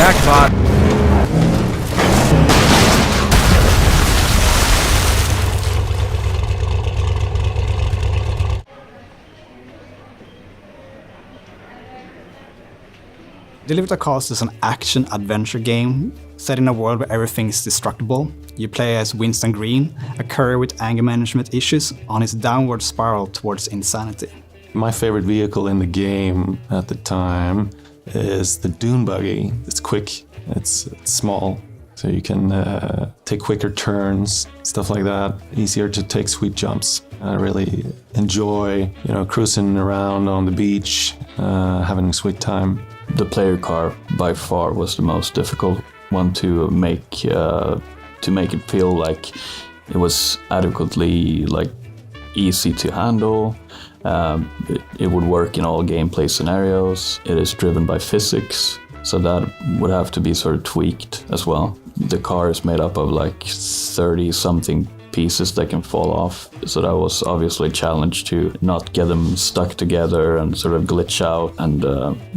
Jackpot! Delivered Across is an action-adventure game set in a world where everything is destructible. You play as Winston Green, a courier with anger management issues on his downward spiral towards insanity. My favorite vehicle in the game at the time is the dune buggy. It's quick, it's small, so you can take quicker turns, stuff like that. Easier to take sweet jumps. I really enjoy, cruising around on the beach, having a sweet time. The player car by far was the most difficult one to make it feel like it was adequately easy to handle. It would work in all gameplay scenarios. It is driven by physics, so that would have to be sort of tweaked as well. The car is made up of 30 something pieces that can fall off, so that was obviously a challenge to not get them stuck together and sort of glitch out, and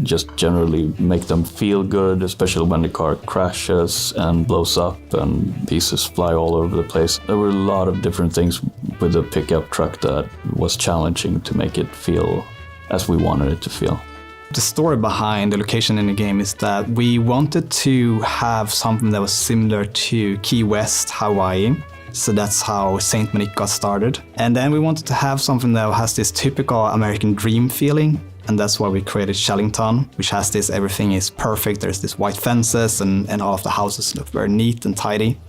just generally make them feel good, especially when the car crashes and blows up and pieces fly all over the place. There were a lot of different things with the pickup truck that was challenging to make it feel as we wanted it to feel. The story behind the location in the game is that we wanted to have something that was similar to Key West, Hawaii. So that's how Saint Monique got started. And then we wanted to have something that has this typical American dream feeling. And that's why we created Shellington, which has this, everything is perfect. There's this white fences and all of the houses look very neat and tidy.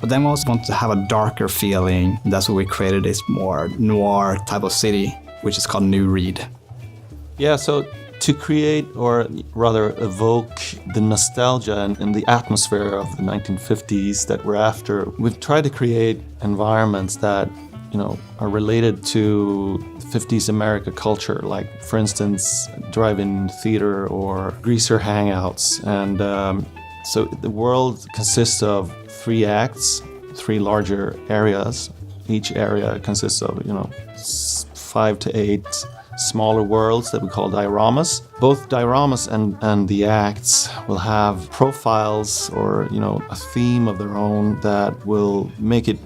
But then we also wanted to have a darker feeling. And that's why we created this more noir type of city, which is called New Reed. Yeah, so to create, or rather evoke, the nostalgia and the atmosphere of the 1950s that we're after, we've tried to create environments that, are related to 50s America culture, like, for instance, drive-in theater or greaser hangouts. And so the world consists of 3 acts, 3 larger areas. Each area consists of, 5 to 8 smaller worlds that we call dioramas. Both dioramas and the acts will have profiles or a theme of their own that will make it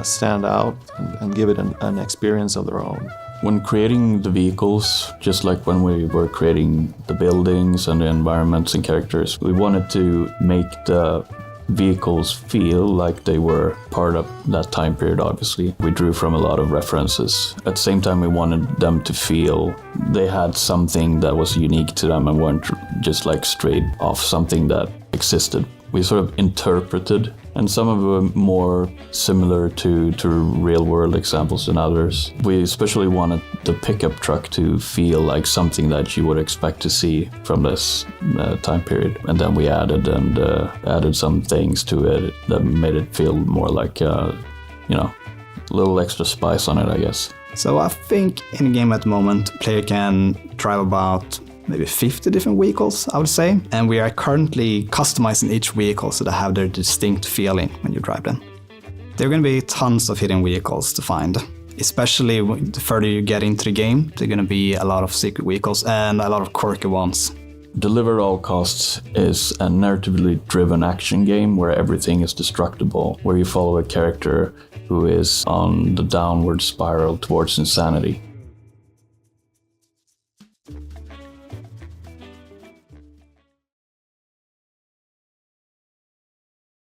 stand out and give it an experience of their own. When creating the vehicles, just like when we were creating the buildings and the environments and characters, we wanted to make the vehicles feel like they were part of that time period, obviously. We drew from a lot of references. At the same time, we wanted them to feel they had something that was unique to them and weren't just straight off something that existed. We sort of interpreted, and some of them were more similar to real-world examples than others. We especially wanted the pickup truck to feel like something that you would expect to see from this time period. And then we added some things to it that made it feel more like, a little extra spice on it, I guess. So I think in the game at the moment, player can drive about maybe 50 different vehicles, I would say. And we are currently customizing each vehicle so they have their distinct feeling when you drive them. There are going to be tons of hidden vehicles to find. Especially the further you get into the game, there are going to be a lot of secret vehicles and a lot of quirky ones. Deliver at All Costs is a narratively driven action game where everything is destructible, where you follow a character who is on the downward spiral towards insanity.